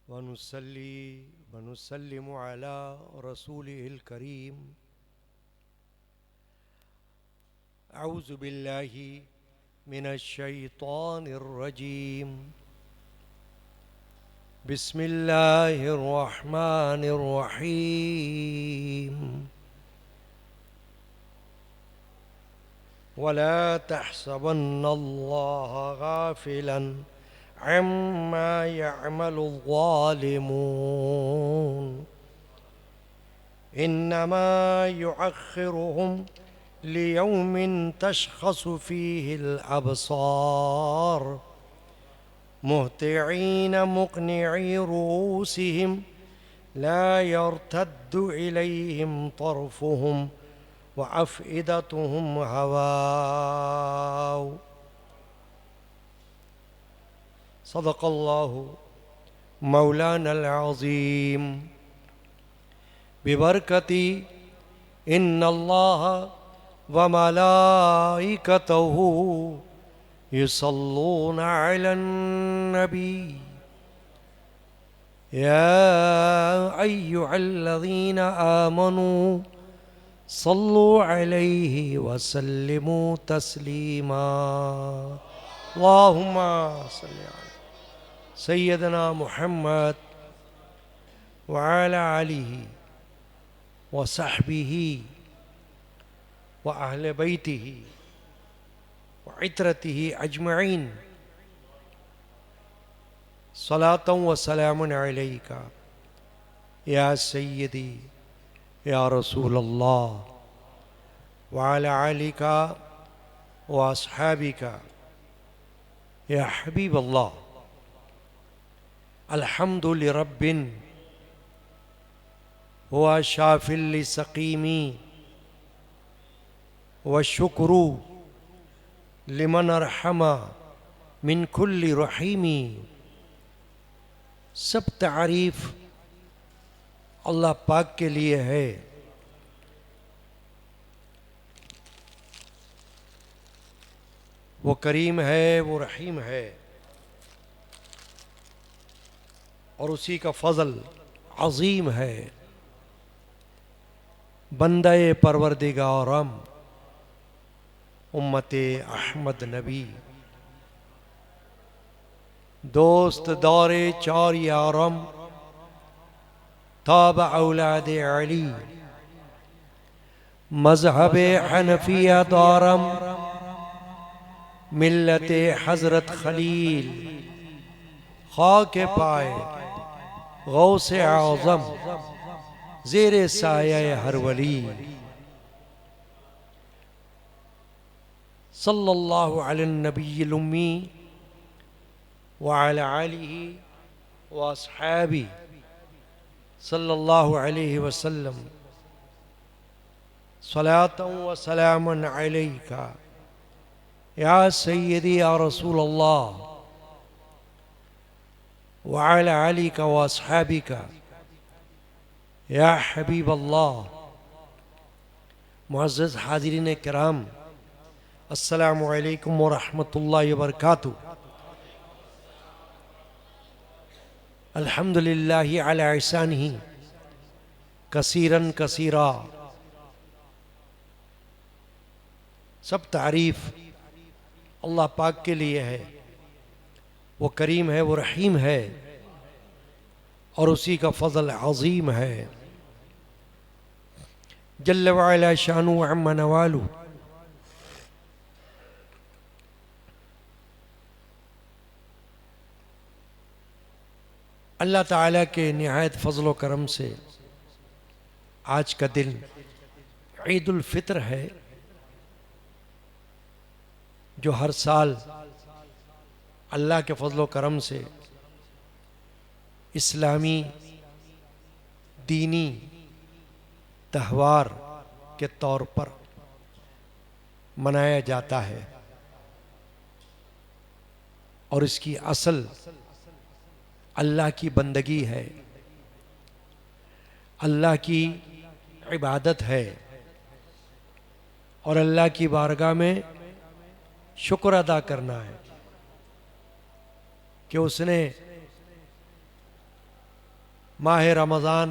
वनुसल्ली वनुसल्लिमु अला रसूलिहिल करीम। अऊज़ु बिल्लाहि मिनश शैतानिर रजीम। बिस्मिल्लाहिर रहमानिर रहीम। वला तहसबन्नल्लाह गाफिलन अम्मा यअमलुज़्ज़ालिमून इन्नमा युअख्खिरुहुम लियौमिन तशख़सु फ़ीहिल अबसार मुहतिईन मुक़निई रूसिहिम ला यर्तद्दु इलैहिम तर्फ़ुहुम व अफ़इदतुहुम हवाओ। सदक़ल्लाहु मौलानल अज़ीम। बिबरकती इन्नल्लाह व मलाइकतहु युसल्लूना अलन नबी या अय्युहल्लज़ीना आमनू सल्लु अलैहि वसल्लिमू तस्लीमा। अल्लाहुम्मा सल्लि अला सय्यदना मुहम्मद व अला आलिहि व सहबिही व अहले बैतिही व इत्रतिही अजमईन सलातन व सलामुन अलैका या सय्यदी या रसूल अल्लाह व अला आलिका व अस्हाबिका या हबीब अल्लाह। अल्हम्दु लिरब्बिन हुआ शाफिल लिसकीमी व शुक्रू लिमन अरहमा मिन कुल्ली रहीमी। सब तारीफ अल्लाह पाक के लिए है। वो करीम है, वो रहीम है और उसी का फजल अजीम है। बंदे परवरदिगारम उम्मते अहमद नबी दोस्त दौरे चार यारम ताब औलाद अली मजहब हनफिया दारम मिल्लत हजरत खलील खाके पाए गौसे आज़म ज़ेरे साया हर वली। सल्लल्लाहु अलैहि नबील उम्मी व अला आलिहि व अस्हाबी सल्लल्लाहु अलैहि वसल्लम सलातन व सलामन अलैका या सय्यदी या रसूल अल्लाह व अला आलिका व अस्हाबिका या हबीब अल्लाह। मुअज़्ज़ज़ हाज़िरीन किराम, अस्सलामु अलैकुम व रहमतुल्लाहि व बरकातुहू। अल्हम्दुलिल्लाहि अला इहसानिही कसीरन कसीरा। सब तारीफ अल्लाह पाक के लिए है। वो करीम है, वो रहीम है और उसी का फजल अजीम है। जल्ल व अला शानु व अम्मा नवालू। अल्लाह ताला के निहायत फजल व करम से आज का दिन ईद उल फित्र है, जो हर साल अल्लाह के फजल व करम से इस्लामी दीनी त्यौहार के तौर पर मनाया जाता है और इसकी असल अल्लाह की बंदगी है, अल्लाह की इबादत है और अल्लाह की बारगाह में शुक्र अदा करना है कि उसने माह रमज़ान,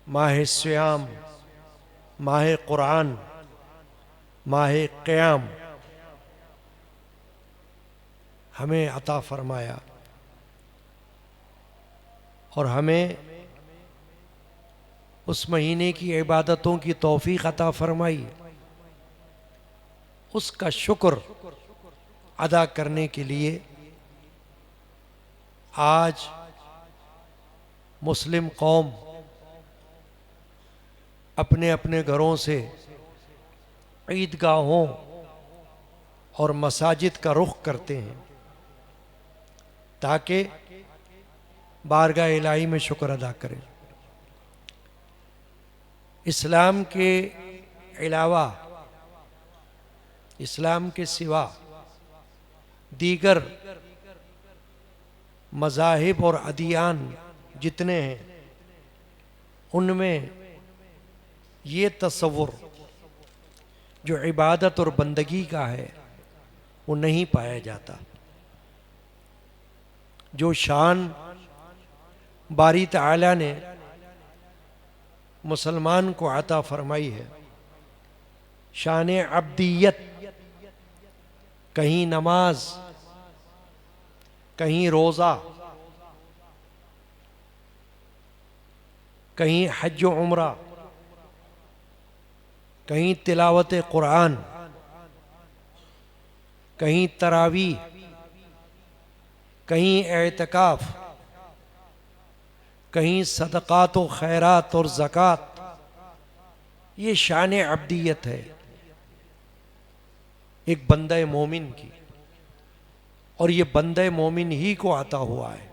माह सियाम, माह कुरान, माह क़याम हमें अता फरमाया और हमें उस महीने की इबादतों की तौफीक अता फरमाई। उसका शुक्र अदा करने के लिए आज मुस्लिम कौम अपने अपने घरों से ईदगाहों और मसाजिद का रुख करते हैं ताकि बारगाह इलाही में शुक्र अदा करें। इस्लाम के अलावा, इस्लाम के सिवा दीगर मज़ाहिब और अदियान जितने हैं उनमें ये तसव्वुर जो इबादत और बंदगी का है वो नहीं पाया जाता। जो शान बारी तआला ने मुसलमान को अता फरमाई है, शान अब्दियत, कहीं नमाज, कहीं रोज़ा, कहीं हज व उम्रा, कहीं तिलावत कुरान, कहीं तरावी, कहीं एतकाफ, कहीं सदक़ात व खैरात और ज़कात, ये शान अब्दियत है एक बंदे मोमिन की, और ये बंदे मोमिन ही को आता हुआ है,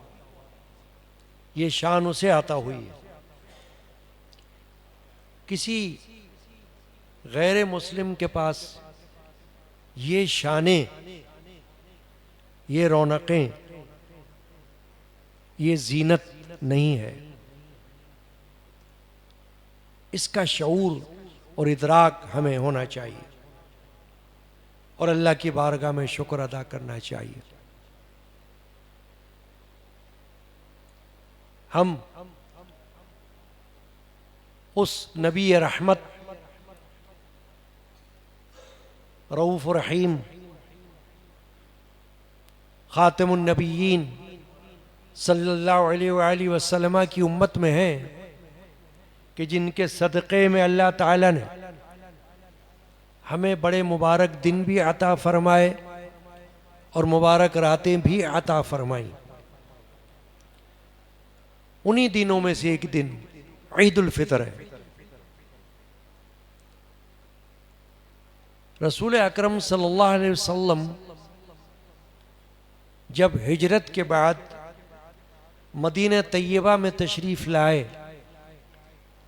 ये शान उसे आता हुई है। किसी गैर मुस्लिम के पास ये शानें, ये रौनकें, ये जीनत नहीं है। इसका शऊर और इदराक हमें होना चाहिए और अल्लाह की बारगाह में शुक्र अदा करना चाहिए। हम उस नबी रहमत रऊफ़ रहीम ख़ातिमुन नबिय्यीन सल्लल्लाहु अलैहि वसल्लम की उम्मत में हैं कि जिनके सदक़े में अल्लाह ताला ने हमें बड़े मुबारक दिन भी अता फरमाए और मुबारक रातें भी अता फरमाई। उन्हीं दिनों में से एक दिन ईद उल फितर है। रसूल अकरम सल्लल्लाहु अलैहि वसल्लम जब हिजरत के बाद मदीना तैयबा में तशरीफ़ लाए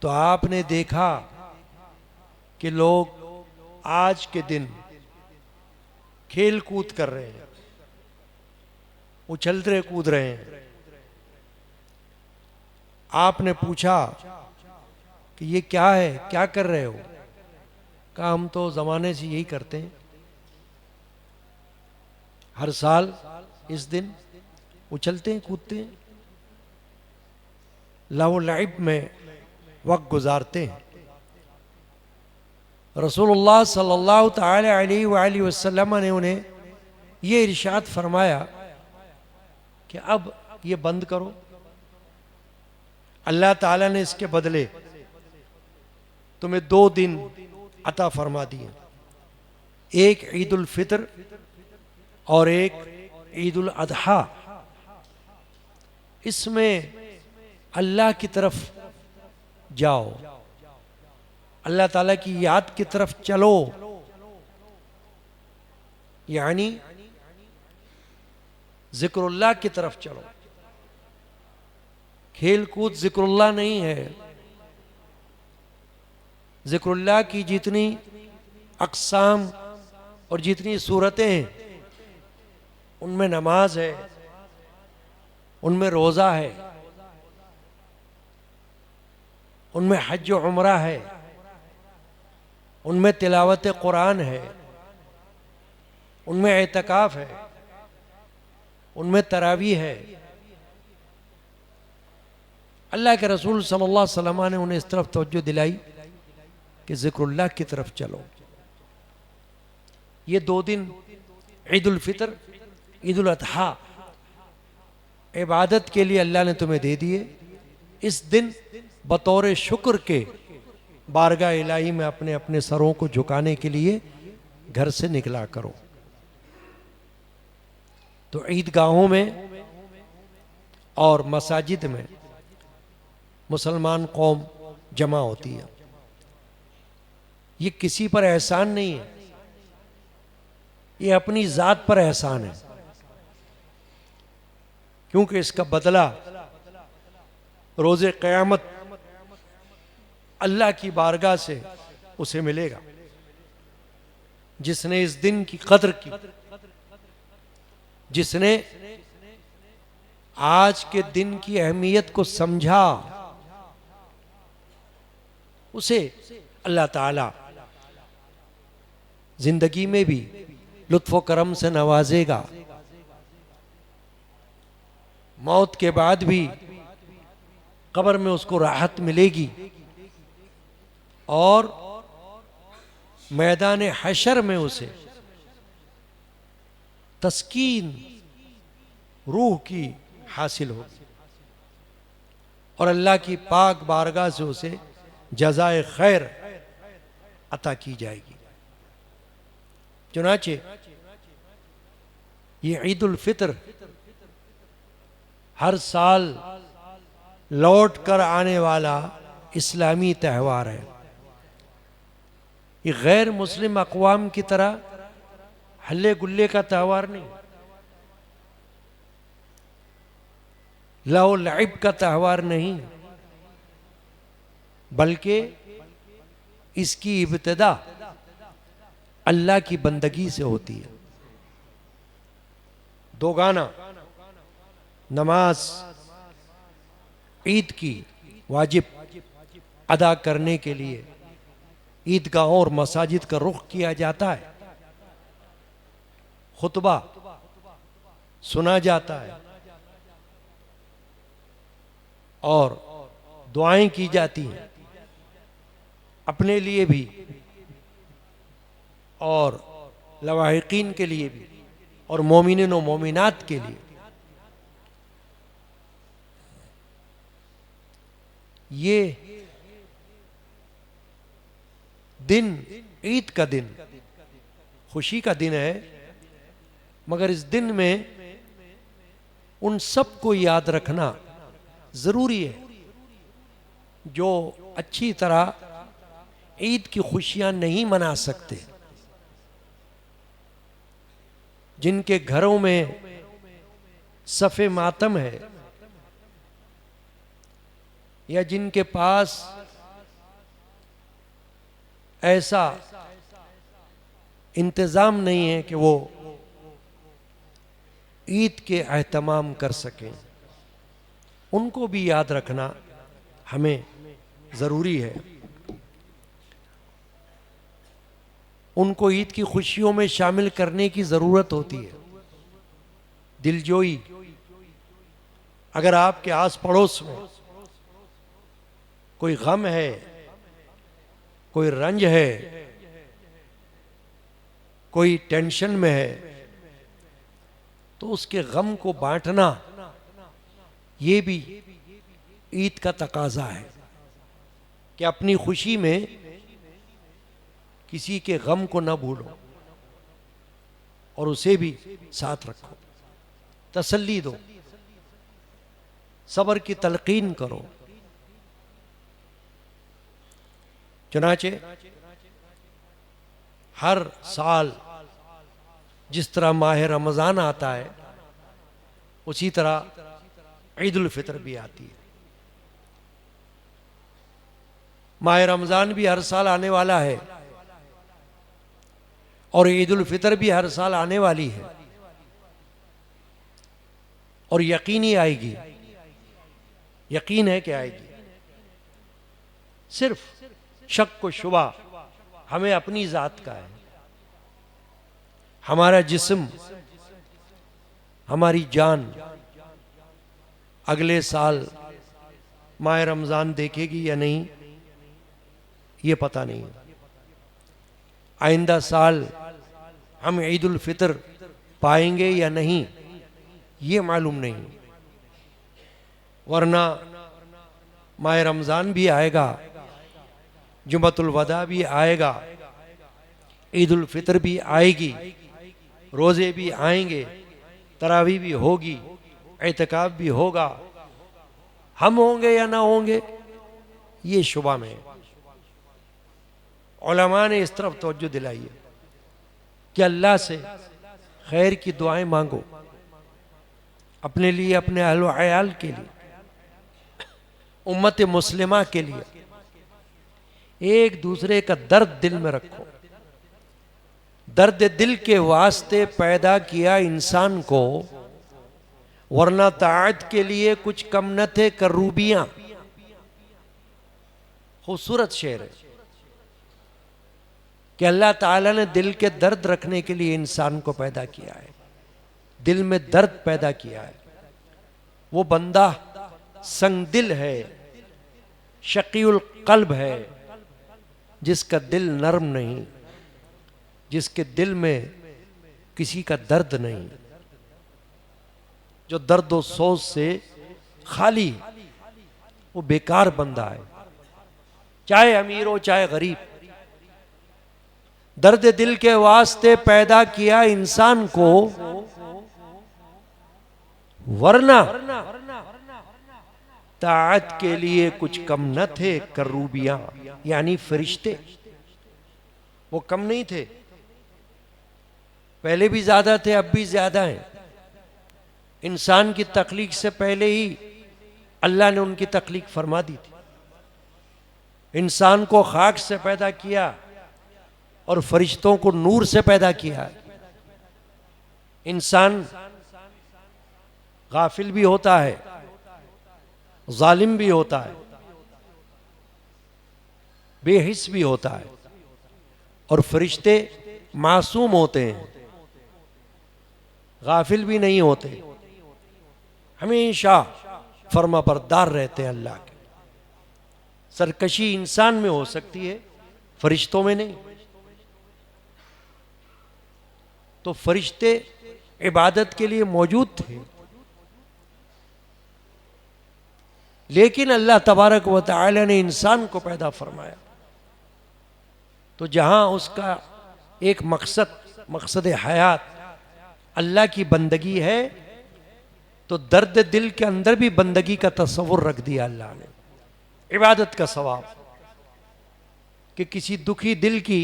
तो आपने देखा कि लोग आज के दिन खेल कूद कर रहे हैं, उछल रहे कूद रहे हैं। आपने पूछा कि ये क्या है, क्या कर रहे हो? कहा हम तो ज़माने से यही करते हैं, हर साल इस दिन उछलते हैं कूदते हैं, लहव लाइब में वक्त गुजारते हैं। रसूलुल्लाह सल्लल्लाहु ताला अलैहि वसल्लम ने उन्हें ये इरशाद फरमाया कि अब ये बंद करो। अल्लाह ताला ने इसके बदले तुम्हें 2 दिन अता फरमा दिए, एक ईद उल फितर और एक ईद उल अदहा। इसमें अल्लाह की तरफ जाओ, अल्लाह ताला की याद की तरफ चलो, यानी जिक्रुल्लाह की तरफ चलो। खेल कूद जिक्रुल्लाह नहीं है। जिक्रुल्लाह की जितनी अक़साम और जितनी सूरतें हैं उनमें नमाज है, उनमें रोज़ा है, उनमें हज व उम्रा है, उनमें तिलावत कुरान है, उनमें एतकाफ है, उनमें तरावी है, अल्लाह के रसूल सल्लल्लाहु अलैहि वसल्लम ने उन्हें इस तरफ तवज्जो दिलाई कि ज़िक्रुल्लाह की तरफ चलो। ये 2 दिन ईद उल फितर, ईद उल अजहा इबादत के लिए अल्लाह ने तुम्हें दे दिए। इस दिन बतौर शुक्र के बारगाह इलाही में अपने अपने सरों को झुकाने के लिए घर से निकला करो। तो ईदगाहों में और मसाजिद में मुसलमान कौम जमा होती है। ये किसी पर एहसान नहीं है, ये अपनी ज़ात पर एहसान है, क्योंकि इसका बदला रोज़े क़यामत अल्लाह की बारगाह से उसे मिलेगा। जिसने इस दिन की कद्र की, जिसने आज के दिन की अहमियत को समझा, उसे अल्लाह ताला जिंदगी में भी लुत्फ़ व करम से नवाजेगा। मौत के बाद भी कब्र में उसको राहत मिलेगी और मैदान हशर में उसे तस्कीन रूह की हासिल होगी और अल्लाह की पाक बारगाह से उसे जज़ाए खैर अता की जाएगी। चुनाचे ये ईद उल फितर हर साल लौट कर आने वाला इस्लामी त्यौहार है। ये गैर मुस्लिम अक़वाम की तरह हल्ले गुल्ले का त्यौहार नहीं, लव लइब का त्यौहार नहीं, बल्कि इसकी इब्तिदा अल्लाह की बंदगी से होती है। 2 गाना नमाज ईद की वाजिब अदा करने के लिए ईदगाहों और मसाजिद का रुख किया जाता है, खुतबा सुना जाता है और दुआएं की जाती हैं, अपने लिए भी और लवाहिकीन के लिए भी और मोमिनीन व मोमिनात के लिए। ये दिन ईद का दिन खुशी का दिन है, मगर इस दिन में उन सब को याद रखना जरूरी है जो अच्छी तरह ईद की खुशियां नहीं मना सकते, जिनके घरों में सफ़े मातम है या जिनके पास ऐसा इंतज़ाम नहीं है कि वो ईद के एहतमाम कर सकें, उनको भी याद रखना हमें ज़रूरी है। उनको ईद की खुशियों में शामिल करने की ज़रूरत होती है। दिलजोई, अगर आपके आस पड़ोस में कोई गम है, कोई रंज है, कोई टेंशन में है, तो उसके गम को बांटना ये भी ईद का तकाजा है कि अपनी खुशी में किसी के गम को ना भूलो और उसे भी साथ रखो, तसल्ली दो, सब्र की तलकीन करो। चुनाचे हर साल जिस तरह माह रमज़ान आता है उसी तरह ईद उल फितर भी आती है। माह रमज़ान भी हर साल आने वाला है और ईद उल फितर भी हर साल आने वाली है और यकीनी आएगी, यकीन है कि आएगी। सिर्फ शक व शुबा हमें अपनी ज़ात का है। हमारा जिस्म, हमारी जान अगले साल माह रमज़ान देखेगी या नहीं ये पता नहीं। आइंदा साल हम ईद उल फितर पाएंगे या नहीं ये मालूम नहीं। वरना माह रमज़ान भी आएगा, जुमअतुल वदा भी आएगा, ईद उल फितर भी आएगी, रोज़े भी आएंगे, तरावी भी होगी, एतकाफ भी होगा। हम होंगे या ना होंगे ये शुबा में है। उलमा ने इस तरफ तवज्जो दिलाई है कि अल्लाह से खैर की दुआएं मांगो, अपने लिए, अपने अहल व अयाल के लिए, उम्मत मुस्लिमा के लिए। एक दूसरे का दर्द दिल में रखो। दर्द दिल के वास्ते पैदा किया इंसान को, वरना ताअत के लिए कुछ कम न थे करूबियां। खूबसूरत शेर है कि अल्लाह ताला ने दिल के दर्द रखने के लिए इंसान को पैदा किया है, दिल में दर्द पैदा किया है। वो बंदा संगदिल है, शकीउल कल्ब है, जिसका दिल नरम नहीं, जिसके दिल में किसी का दर्द नहीं, जो दर्द व सोच से खाली, वो बेकार बंदा है, चाहे अमीर हो चाहे गरीब। दर्द दिल के वास्ते पैदा किया इंसान को, वरना ताअत के लिए कुछ कम न थे करूबियां, यानी फरिश्ते। वो कम नहीं थे, पहले भी ज्यादा थे, अब भी ज्यादा हैं। इंसान की तख्लीक से पहले ही अल्लाह ने उनकी तख्लीक फरमा दी थी। इंसान को खाक से पैदा किया और फरिश्तों को नूर से पैदा किया। इंसान गाफिल भी होता है, जालिम भी होता है, बेहिस भी होता है, और फरिश्ते मासूम होते हैं, गाफिल भी नहीं होते, हमेशा फर्माबरदार रहते हैं अल्लाह के। सरकशी इंसान में हो सकती है, फरिश्तों में नहीं। तो फरिश्ते इबादत के लिए मौजूद थे, लेकिन अल्लाह तबारक व तआला ने इंसान को पैदा फरमाया। तो जहां उसका एक मकसद हयात अल्लाह की बंदगी है, तो दर्द दिल के अंदर भी बंदगी का तस्वुर रख दिया अल्लाह ने, इबादत का सवाब, कि किसी दुखी दिल की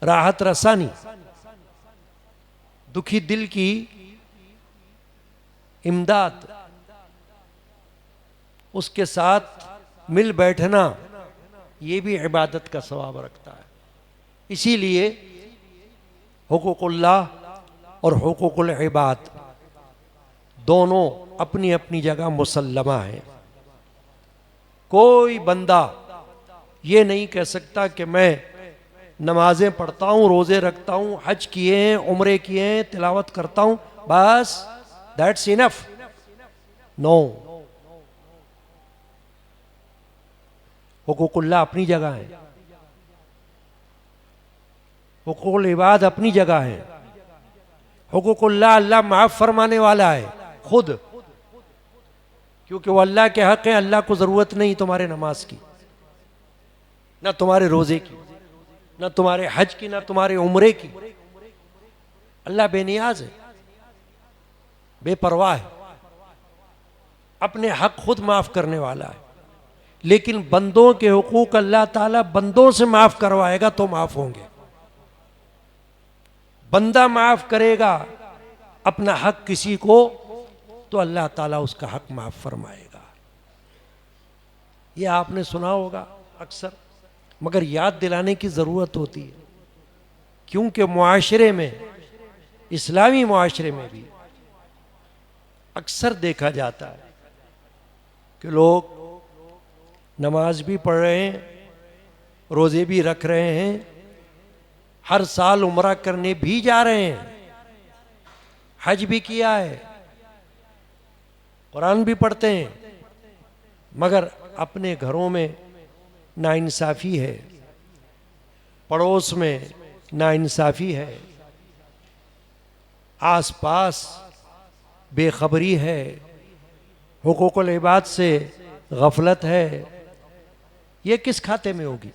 राहत रसानी, दुखी दिल की इमदाद, उसके साथ मिल बैठना, ये भी इबादत का सवाब रखता है। इसीलिए हुकूकुल्लाह और हुकूकुल इबाद दोनों अपनी अपनी जगह मुसल्लमा है। कोई बंदा ये नहीं कह सकता कि मैं नमाजें पढ़ता हूँ, रोज़े रखता हूँ, हज किए हैं, उम्रे किए हैं, तिलावत करता हूँ, बस दैट्स इनफ। नो, हुकूकुल्लाह अपनी जगह है, हुकूकुल इबाद अपनी जगह है। हुकूकुल्लाह, अल्लाह माफ फरमाने वाला है खुद, क्योंकि वो अल्लाह के हक है। अल्लाह को जरूरत नहीं तुम्हारे नमाज की, ना तुम्हारे रोजे की, ना तुम्हारे हज की, ना तुम्हारे उम्रे की। अल्लाह बेनियाज है, बेपरवाह है, अपने हक खुद माफ करने वाला है। लेकिन बंदों के हुकूक अल्लाह ताला बंदों से माफ करवाएगा तो माफ होंगे। बंदा माफ करेगा अपना हक किसी को, तो अल्लाह ताला उसका हक माफ फरमाएगा। यह आपने सुना होगा अक्सर, मगर याद दिलाने की ज़रूरत होती है, क्योंकि मुआशरे में, इस्लामी मुआशरे में भी अक्सर देखा जाता है कि लोग नमाज भी पढ़ रहे हैं, रोज़े भी रख रहे हैं, हर साल उम्रा करने भी जा रहे हैं, हज भी किया है, कुरान भी पढ़ते हैं, मगर अपने घरों में नाइंसाफ़ी है, पड़ोस में नाइंसाफ़ी है, आसपास बेखबरी है, हुकूकुल इबाद से गफलत है, ये किस खाते में होगी?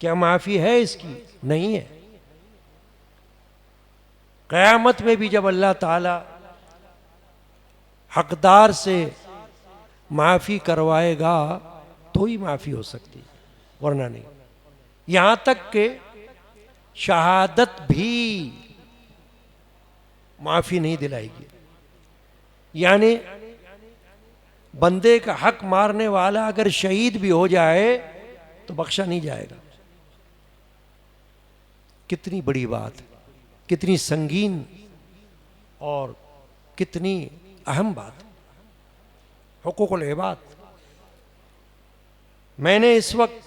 क्या माफ़ी है इसकी? नहीं है। क़यामत में भी जब अल्लाह ताला हकदार से माफ़ी करवाएगा तो ही माफ़ी हो सकती है, वरना नहीं। यहाँ तक कि शहादत भी माफ़ी नहीं दिलाएगी। यानी बंदे का हक मारने वाला अगर शहीद भी हो जाए तो बख्शा नहीं जाएगा। कितनी बड़ी बात है, कितनी संगीन और कितनी अहम बात, हुकूकुल इबाद। मैंने इस वक्त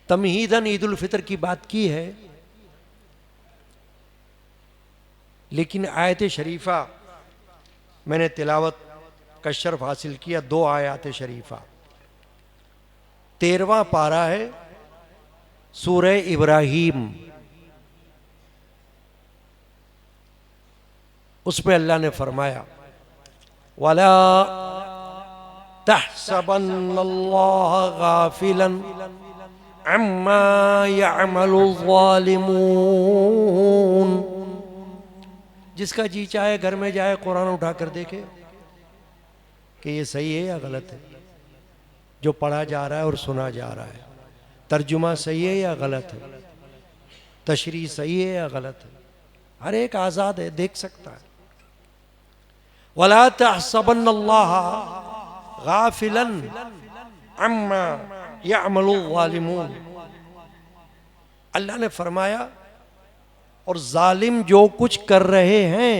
तमहीदन ईद उल फितर की बात की है, लेकिन आयत शरीफा मैंने तिलावत का शर्फ हासिल किया। 2 आयत शरीफा, 13वां पारा है सूरह इब्राहीम, उसमें अल्लाह ने फरमाया वला तहसबन्नल्लाह गाफिलन अम्मा यअमलुज़ ज़ालिमून। जिसका जी चाहे घर में जाए कुरान उठा कर देखे कि ये सही है या गलत है, जो पढ़ा जा रहा है और सुना जा रहा है, तर्जुमा सही है या गलत है, तशरीह सही है या गलत है, हर एक आज़ाद है, देख सकता है। वला तहसबन्नल्लाह गाफिलन अम्मा यअमलुज़ ज़ालिमून। अल्लाह ने फरमाया और जालिम जो कुछ कर रहे हैं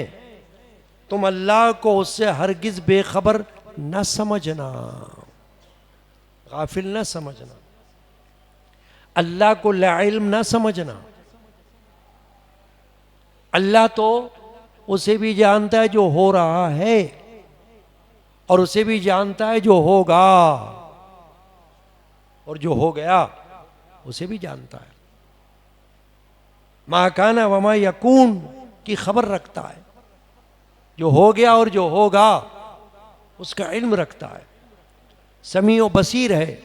तुम अल्लाह को उससे हरगिज बेखबर न समझना, गाफिल न समझना, अल्लाह को ला इल्म न समझना। अल्लाह तो उसे भी जानता है जो हो रहा है और उसे भी जानता है जो होगा, और जो हो गया उसे भी जानता है। मा काना वमा यकून की खबर रखता है, जो हो गया और जो होगा उसका इल्म रखता है। समी व बसीर है,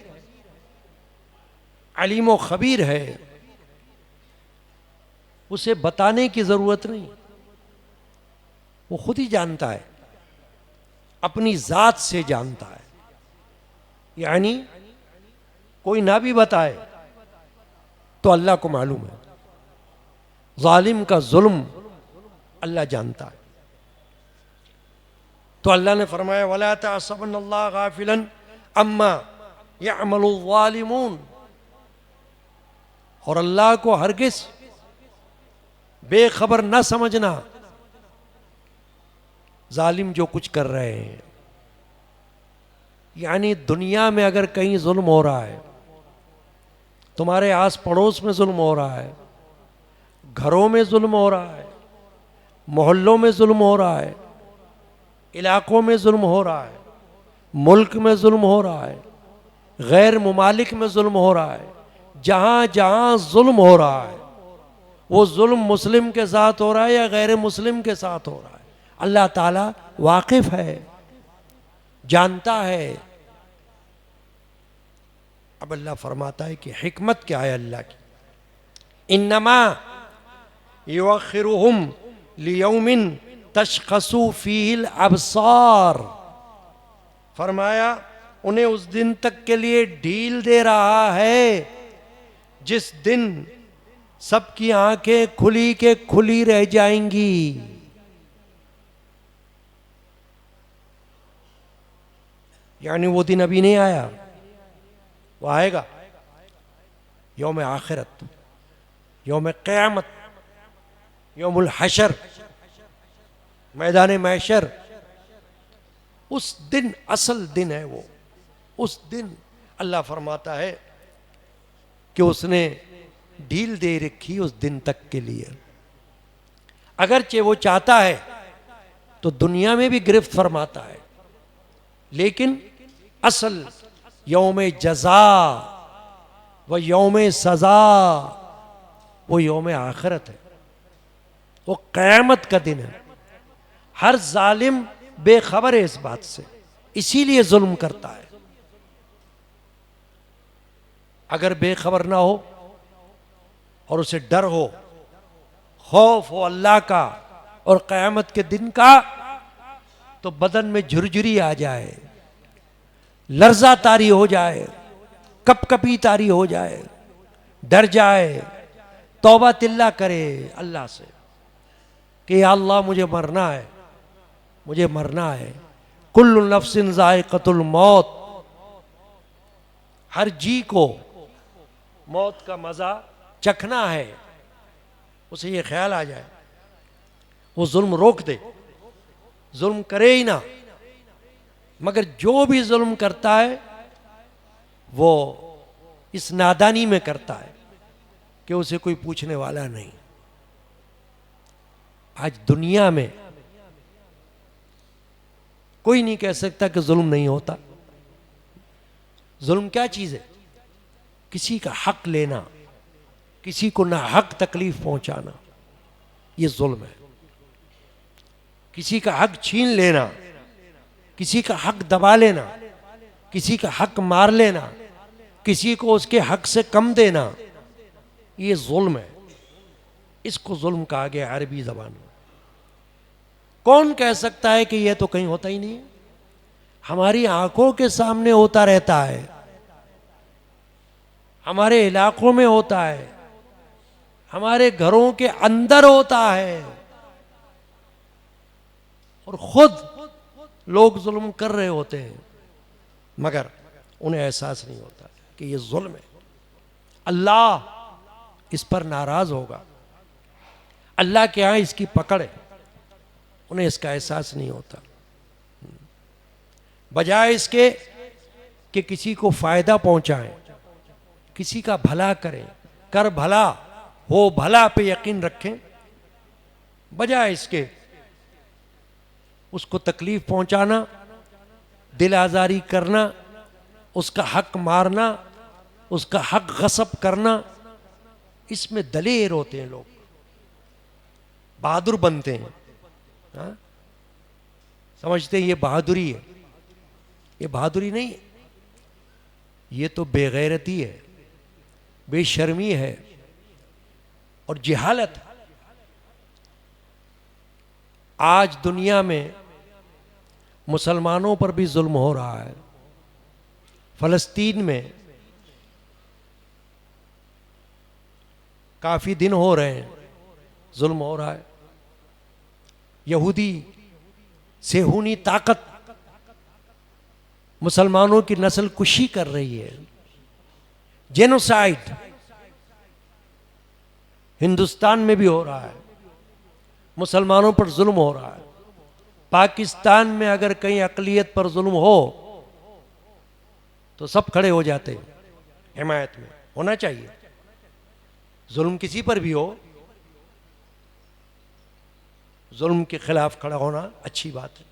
अलीम व खबीर है, उसे बताने की जरूरत नहीं, वो खुद ही जानता है, अपनी जात से जानता है। यानी कोई ना भी बताए तो अल्लाह को मालूम है। जालिम का जुल्म अल्लाह जानता है। तो अल्लाह ने फरमाया वला तहसबन्नल्लाह गाफिलन अम्मा यअमलुज़ ज़ालिमून, और अल्लाह को हरगिज बेखबर न समझना, जालिम जो कुछ कर रहे हैं। यानी दुनिया में अगर कहीं जुल्म हो रहा है, तुम्हारे आस पड़ोस में जुल्म हो रहा है, घरों में जुल्म हो रहा है, मोहल्लों में जुल्म हो रहा है, इलाकों में जुल्म हो रहा है, मुल्क में जुल्म हो रहा है, गैर मुमालिक में जुल्म हो रहा है, जहाँ जहाँ जुल्म हो रहा है वो जुल्म मुस्लिम के साथ हो रहा है या गैर मुस्लिम के साथ हो रहा है, अल्लाह ताला वाकिफ है, जानता है। अब अल्लाह फरमाता है कि हिकमत क्या है अल्लाह की, इन्नमा युअखिरुहुम लियौमिन तशखसु फीहिल अबसार। फरमाया उन्हें उस दिन तक के लिए ढील दे रहा है जिस दिन सबकी आंखें खुली के खुली रह जाएंगी। यानी वो दिन अभी नहीं आया, वो आएगा। यौम आखिरत, यौम क़यामत, यौमुल हशर, मैदान महशर, उस दिन असल दिन है वो। उस दिन अल्लाह फरमाता है कि उसने ढील दे रखी उस दिन तक के लिए। अगरचे वो चाहता है तो दुनिया में भी गिरफ्त फरमाता है, लेकिन असल यौम जज़ा व यौम सज़ा वो यौम आखिरत है, वो क़यामत का दिन है। हर जालिम बेखबर है इस बात से, इसीलिए जुल्म करता है। अगर बेखबर ना हो और उसे डर हो, खौफ हो अल्लाह का और क़यामत के दिन का, तो बदन में झुरझुरी आ जाए, लर्जा तारी हो जाए, कपकपी तारी हो जाए, डर जाए, तौबा तिल्ला करे अल्लाह से कि या अल्लाह मुझे मरना है, मुझे मरना है। कुल्लु नफ्सिन ज़ाइक़तुल मौत, हर जी को मौत का मज़ा चखना है। उसे ये ख्याल आ जाए, वो जुल्म रोक दे, जुल्म करे ही ना। मगर जो भी जुल्म करता है वो इस नादानी में करता है कि उसे कोई पूछने वाला नहीं। आज दुनिया में कोई नहीं कह सकता कि जुल्म नहीं होता। जुल्म क्या चीज़ है? किसी का हक लेना, किसी को ना हक तकलीफ पहुंचाना, ये जुल्म है। किसी का हक छीन लेना, किसी का हक दबा लेना, किसी का हक मार लेना, किसी को उसके हक से कम देना, ये जुल्म है। इसको जुल्म कहा गया अरबी जबान में। कौन कह सकता है कि यह तो कहीं होता ही नहीं है? हमारी आंखों के सामने होता रहता है, हमारे इलाकों में होता है, हमारे घरों के अंदर होता है, और खुद लोग जुल्म कर रहे होते हैं मगर उन्हें एहसास नहीं होता कि ये जुल्म है। अल्लाह इस पर नाराज होगा, अल्लाह के यहां इसकी पकड़ है, उन्हें इसका एहसास नहीं होता। बजाय इसके कि किसी को फायदा पहुंचाएं, किसी का भला करें, कर भला हो भला पे यकीन रखें, बजाय इसके उसको तकलीफ पहुंचाना, दिल आजारी करना, उसका हक मारना, उसका हक गसब करना, इसमें दलेर होते हैं लोग, बहादुर बनते हैं। हाँ? समझते हैं ये बहादुरी है। ये बहादुरी नहीं है, ये तो बेगैरती है, बेशर्मी है और जिहालत है। आज दुनिया में मुसलमानों पर भी जुल्म हो रहा है। फलस्तीन में काफी दिन हो रहे हैं जुल्म हो रहा है। यहूदी सेहूनी ताकत मुसलमानों की नस्ल कुशी कर रही है, जेनोसाइड हिंदुस्तान में भी हो रहा है, मुसलमानों पर जुल्म हो रहा है। पाकिस्तान में अगर कहीं अकलियत पर जुल्म हो तो सब खड़े हो जाते हैं हिमायत में। होना चाहिए, जुल्म किसी पर भी हो, जुल्म के खिलाफ खड़ा होना अच्छी बात है।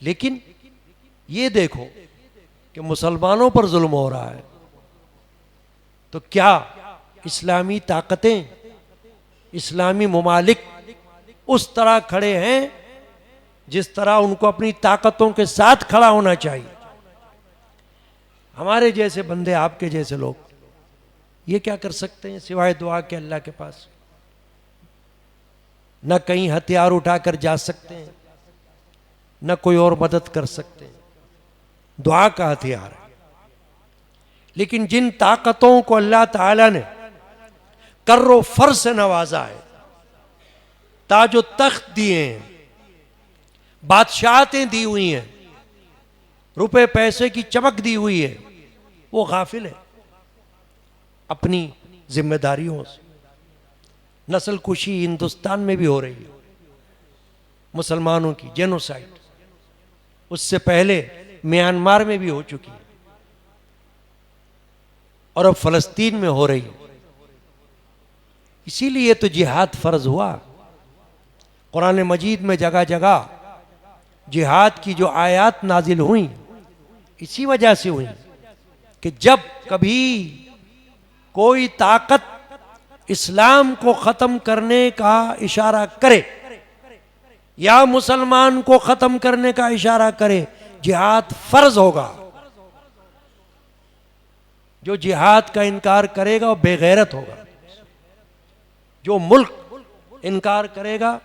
लेकिन ये देखो कि मुसलमानों पर जुल्म हो रहा है तो क्या इस्लामी ताकतें, इस्लामी मुमालिक उस तरह खड़े हैं जिस तरह उनको अपनी ताकतों के साथ खड़ा होना चाहिए? हमारे जैसे बंदे, आपके जैसे लोग ये क्या कर सकते हैं सिवाय दुआ के अल्लाह के पास? न कहीं हथियार उठाकर जा सकते हैं, न कोई और मदद कर सकते हैं। दुआ का हथियार है। लेकिन जिन ताकतों को अल्लाह ताला ने कर्रो फर से नवाजा है, ताजो तख्त दिए हैं, बादशाहतें दी हुई हैं, रुपए पैसे की चमक दी हुई है, वो गाफिल है अपनी जिम्मेदारियों से। नस्ल कुशी हिंदुस्तान में भी हो रही है, मुसलमानों की जेनोसाइड, उससे पहले म्यांमार में भी हो चुकी है और अब फलस्तीन में हो रही है। इसीलिए तो जिहाद फर्ज हुआ। कुरान मजीद में जगह जगह जिहाद की जो आयत नाजिल हुई इसी वजह से हुई कि जब कभी कोई ताकत इस्लाम को ख़त्म करने का इशारा करे या मुसलमान को ख़त्म करने का इशारा करे, जिहाद फ़र्ज होगा। जो जिहाद का इनकार करेगा वो बेगैरत होगा। जो मुल्क इनकार करेगा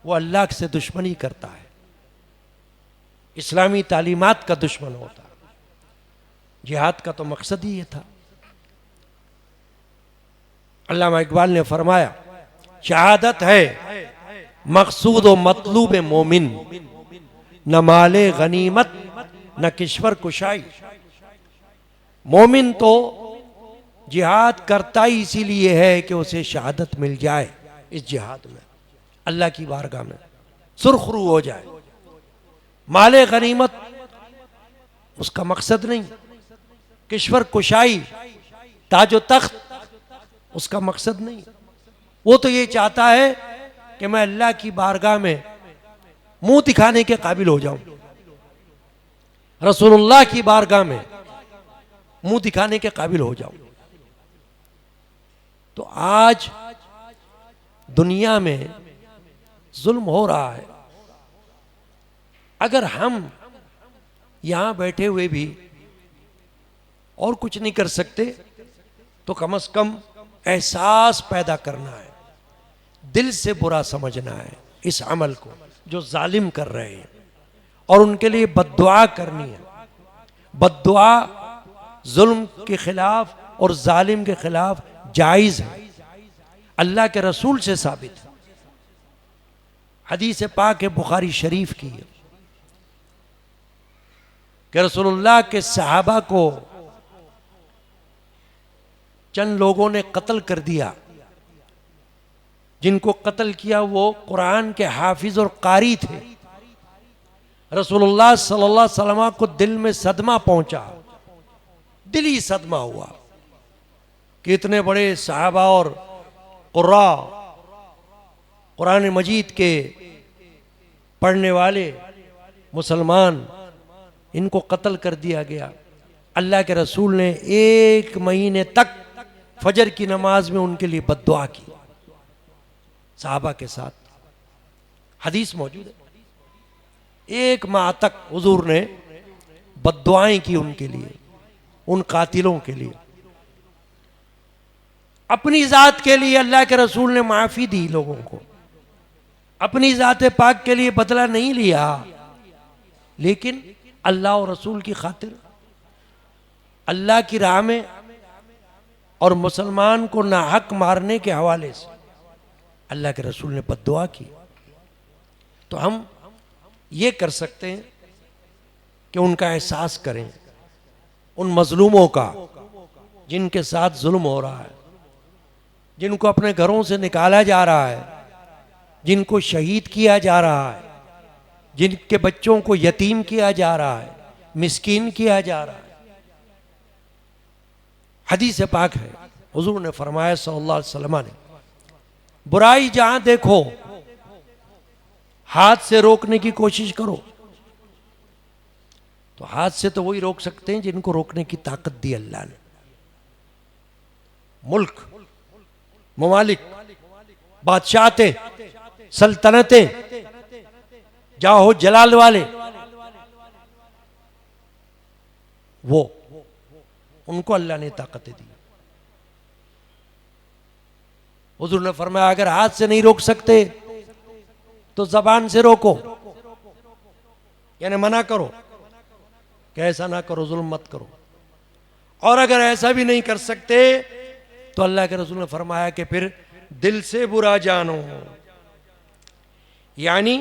वो अल्लाह से दुश्मनी करता है, इस्लामी तालीमात का दुश्मन होता है। जिहाद का तो मकसद ही ये था। अल्लामा इकबाल ने फरमाया, शहादत है मकसूद व मतलूब मोमिन, न माले गनीमत न किश्वर कुशाई। मोमिन तो जिहाद करता ही इसीलिए है कि उसे शहादत मिल जाए, इस जिहाद में अल्लाह की बारगाह में सुरखरू हो जाए। माले गनीमत उसका मकसद नहीं, किश्वर कुशाई ताजो तख्त उसका मकसद नहीं। वो तो ये चाहता है कि मैं अल्लाह की बारगाह में मुंह दिखाने के काबिल हो जाऊं, रसूलुल्लाह की बारगाह में मुंह दिखाने के काबिल हो जाऊं। तो आज दुनिया में जुल्म हो रहा है। अगर हम यहां बैठे हुए भी और कुछ नहीं कर सकते तो कम से कम एहसास पैदा करना है, दिल से बुरा समझना है इस अमल को जो जालिम कर रहे हैं, और उनके लिए बद्दुआ करनी है। बद्दुआ जुल्म के खिलाफ और जालिम के खिलाफ जायज है, अल्लाह के रसूल से साबित है। हदीस पाक है बुखारी शरीफ की है कि रसूलुल्लाह के सहाबा को चंद लोगों ने कत्ल कर दिया। जिनको कत्ल किया वो कुरान के हाफिज और कारी थे। रसूलुल्लाह सल्लल्लाहु अलैहि वसल्लम को दिल में सदमा पहुंचा, दिली सदमा हुआ कि इतने बड़े सहाबा और कुर्रा, कुरान मजीद के पढ़ने वाले मुसलमान, इनको कत्ल कर दिया गया। अल्लाह के रसूल ने 1 महीने तक फजर की नमाज में उनके लिए बद्दुआ की, सहाबा के साथ। हदीस मौजूद है। 1 माह तक हुजूर ने बद्दुआएं की उनके लिए, उन कातिलों के लिए। अपनी जात के लिए अल्लाह के रसूल ने माफी दी लोगों को, अपनी जात पाक के लिए बदला नहीं लिया, लेकिन अल्लाह और रसूल की खातिर, अल्लाह की राह में और मुसलमान को नाहक मारने के हवाले से अल्लाह के रसूल ने बद्दुआ की। तो हम ये कर सकते हैं कि उनका एहसास करें, उन मजलूमों का जिनके साथ जुल्म हो रहा है, जिनको अपने घरों से निकाला जा रहा है, जिनको शहीद किया जा रहा है, जिनके बच्चों को यतीम किया जा रहा है, मिस्कीन किया जा रहा है। हदीस पाक है, हुजूर ने फरमाया सल्लल्लाहु अलैहि वसल्लम ने, बुराई जहां देखो हाथ से रोकने की कोशिश करो। तो हाथ से तो वही रोक सकते हैं जिनको रोकने की ताकत दी अल्लाह ने। मुल्क, ममालिक, बादशाहतें, सल्तनतें, जाहो जलाल वाले, वो उनको अल्लाह ने ताकतें दी। हुजूर ने फरमाया अगर हाथ से नहीं रोक सकते तो जबान से रोको, यानी मना करो कि ऐसा ना करो, जुल्म मत करो। और अगर ऐसा भी नहीं कर सकते तो अल्लाह के रसूल ने फरमाया कि फिर दिल से बुरा जानो, यानी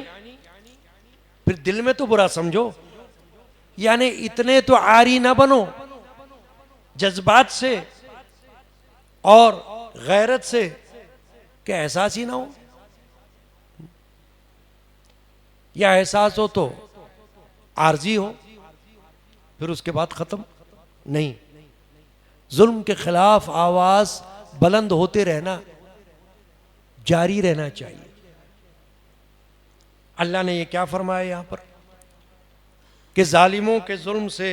फिर दिल में तो बुरा समझो, यानी इतने तो आरी ना बनो जज्बात से और गैरत से कि एहसास ही ना हो, या एहसास हो तो आर्जी हो, फिर उसके बाद खत्म नहीं। जुल्म के खिलाफ आवाज बुलंद होते रहना जारी रहना चाहिए। अल्लाह ने ये क्या फरमाया यहाँ पर कि जालिमों के जुल्म से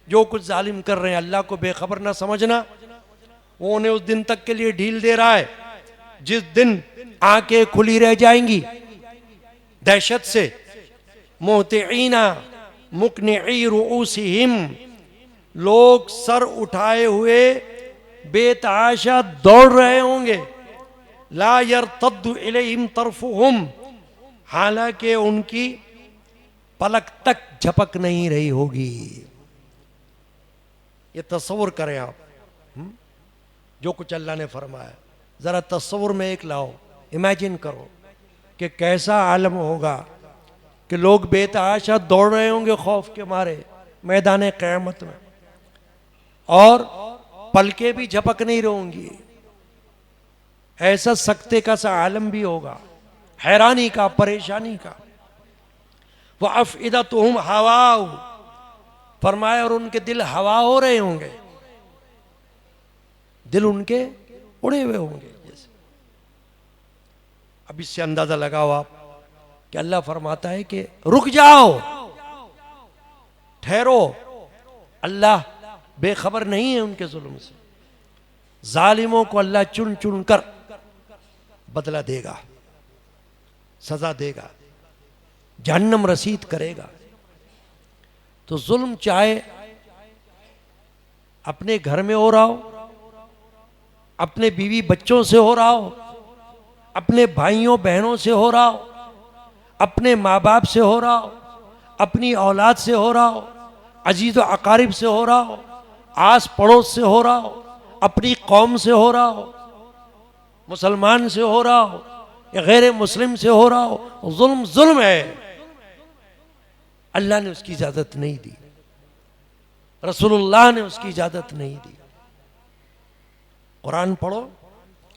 जो कुछ जालिम कर रहे हैं अल्लाह को बेखबर ना समझना, वो उन्हें उस दिन तक के लिए ढील दे रहा है जिस दिन आंखें खुली रह जाएंगी दहशत से। मुहतिईना मुकनिई रुऊसिहिम, लोग सर उठाए हुए बेतहाशा दौड़ रहे होंगे। ला यरतद्दु इलैहिम तरफुहुम, हालांकि उनकी पलक तक झपक नहीं रही होगी। ये तस्वुर करें आप, जो कुछ अल्लाह ने फरमाया जरा तस्वुर में एक लाओ, इमेजिन करो कि कैसा आलम होगा कि लोग बेतहाशा दौड़ रहे होंगे खौफ के मारे मैदान क़यामत में, और पलकें भी झपक नहीं रहोंगी। ऐसा सकते का सा आलम भी होगा, हैरानी का, परेशानी का। वह अफ़इदतुहुम हवाउ, फरमाया और उनके दिल हवा हो रहे होंगे, दिल उनके उड़े हुए होंगे जैसे। अब इससे अंदाजा लगाओ आप कि अल्लाह फरमाता है कि रुक जाओ, ठहरो, अल्लाह बेखबर नहीं है उनके जुल्म से। जालिमों को अल्लाह चुन चुन कर बदला देगा, सजा देगा, जहन्नम रसीद करेगा। तो जुल्म चाहे अपने घर में हो रहा हो, अपने बीवी बच्चों से हो रहा हो, अपने भाइयों बहनों से हो रहा हो, अपने माँ बाप से हो रहा हो, अपनी औलाद से हो रहा हो, अजीज व अकारिब से हो रहा हो, आस पड़ोस से हो रहा हो, अपनी कौम से हो रहा हो, मुसलमान से हो रहा हो या गैर मुस्लिम से हो रहा हो, जुल्म जुल्म है। अल्लाह ने उसकी इजाजत नहीं दी, रसूलुल्लाह ने उसकी इजाजत नहीं दी। कुरान पढ़ो,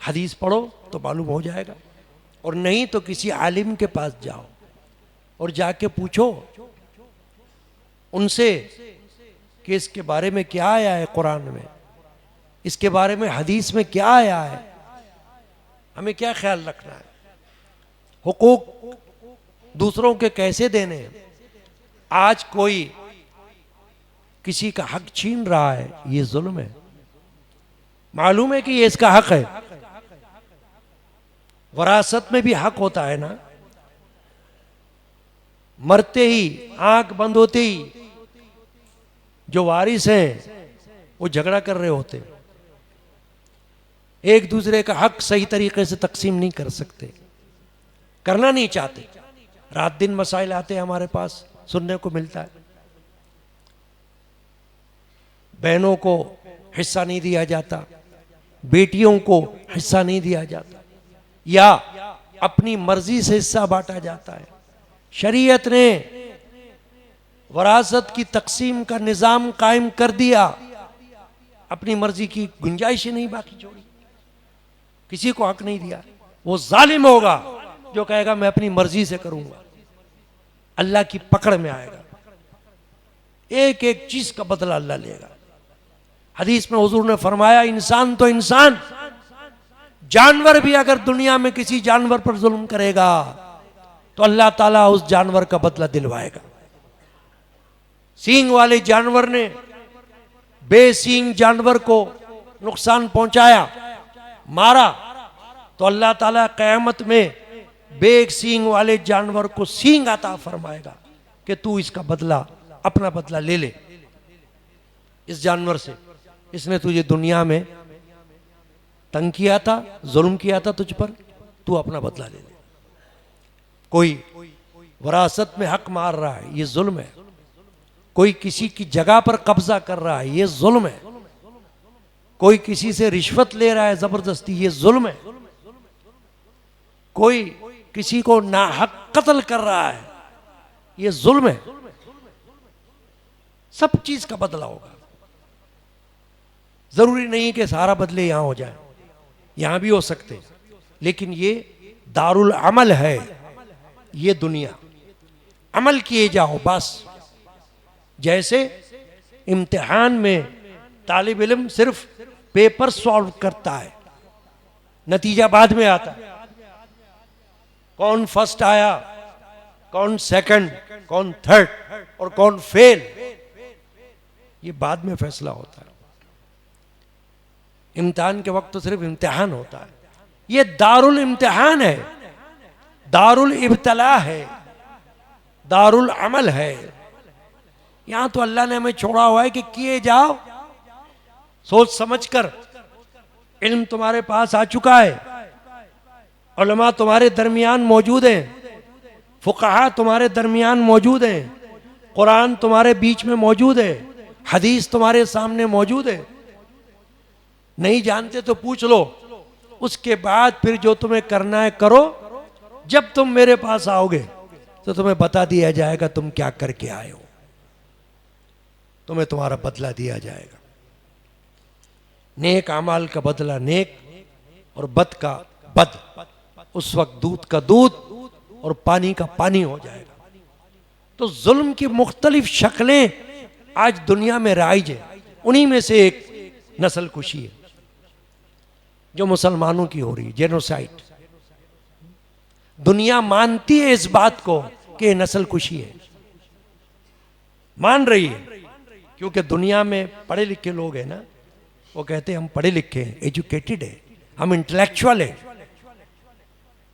हदीस पढ़ो तो मालूम हो जाएगा, और नहीं तो किसी आलिम के पास जाओ और जाके पूछो उनसे कि इसके बारे में क्या आया है कुरान में, इसके बारे में हदीस में क्या आया है, हमें क्या ख्याल रखना है, हुकूक दूसरों के कैसे देने हैं। आज कोई किसी का हक छीन रहा है, ये जुल्म है। मालूम है कि ये इसका हक है, वरासत में भी हक होता है ना। मरते ही, आंख बंद होते ही जो वारिस हैं वो झगड़ा कर रहे होते, एक दूसरे का हक सही तरीके से तकसीम नहीं कर सकते, करना नहीं चाहते। रात दिन मसाइल आते हैं हमारे पास, सुनने को मिलता है बहनों को हिस्सा नहीं दिया जाता, बेटियों को हिस्सा नहीं दिया जाता, या अपनी मर्जी से हिस्सा बांटा जाता है। शरीयत ने वरासत की तकसीम का निजाम कायम कर दिया, अपनी मर्जी की गुंजाइश ही नहीं बाकी छोड़ी, किसी को हक नहीं दिया। वो जालिम होगा जो कहेगा मैं अपनी मर्जी से करूंगा, अल्लाह की पकड़ में आएगा, एक एक चीज का बदला अल्लाह लेगा। हदीस में हुजूर ने फरमाया इंसान तो इंसान, जानवर भी अगर दुनिया में किसी जानवर पर जुल्म करेगा तो अल्लाह ताला उस जानवर का बदला दिलवाएगा। सींग वाले जानवर ने बेसींग जानवर को नुकसान पहुंचाया, मारा, तो अल्लाह ताला क़यामत में बेग सींग वाले जानवर को सींग अता फरमाएगा कि तू इसका बदला, अपना बदला ले ले इस जानवर से, इसने तुझे दुनिया में तंग किया था, जुल्म किया था तुझ पर, तू अपना बदला ले ले। कोई वरासत में हक मार रहा है, ये जुल्म है। कोई किसी की जगह पर कब्जा कर रहा है, ये जुल्म है। कोई किसी से रिश्वत ले रहा है जबरदस्ती, ये जुल्म है। कोई किसी को नाहक कत्ल कर रहा है, ये जुल्म है। सब चीज का बदला होगा। जरूरी नहीं कि सारा बदले यहां हो जाए, यहां भी हो सकते, लेकिन ये दारुल अमल है, ये दुनिया। अमल किए जाओ बस। जैसे इम्तिहान में तालिब इल्म सिर्फ पेपर सॉल्व करता है, नतीजा बाद में आता है, कौन फर्स्ट आया, कौन सेकंड, कौन थर्ड और कौन फेल, ये बाद में फैसला होता है। इम्तिहान के वक्त तो सिर्फ इम्तिहान होता है। ये दारुल इम्तिहान है, दारुल इब्तला है, दारुल अमल है। यहां तो अल्लाह ने हमें छोड़ा हुआ है कि किए जाओ सोच समझकर। इल्म तुम्हारे पास आ चुका है, उलमा तुम्हारे दरमियान मौजूद हैं, फुक़हा तुम्हारे दरमियान मौजूद हैं, कुरान तुम्हारे बीच में मौजूद है, हदीस तुम्हारे सामने मौजूद है। नहीं जानते तो पूछ लो, उसके बाद फिर जो तुम्हें करना है करो। जब तुम मेरे पास आओगे तो तुम्हें बता दिया जाएगा तुम क्या करके आए हो, तुम्हें तुम्हारा बदला दिया जाएगा। नेक अमाल का बदला नेक और बद का बद। उस वक्त दूध का दूध और पानी का पानी हो जाएगा। तो जुल्म की मुख्तलिफ शक्लें आज दुनिया में राइज है। उन्हीं में से एक नस्ल कुशी है जो मुसलमानों की हो रही है, जेनोसाइड। दुनिया मानती है इस बात को कि नस्ल कुशी है, मान रही है, क्योंकि दुनिया में पढ़े लिखे लोग हैं ना, वो कहते हैं हम पढ़े लिखे हैं, एजुकेटेड है, हम इंटेलेक्चुअल है,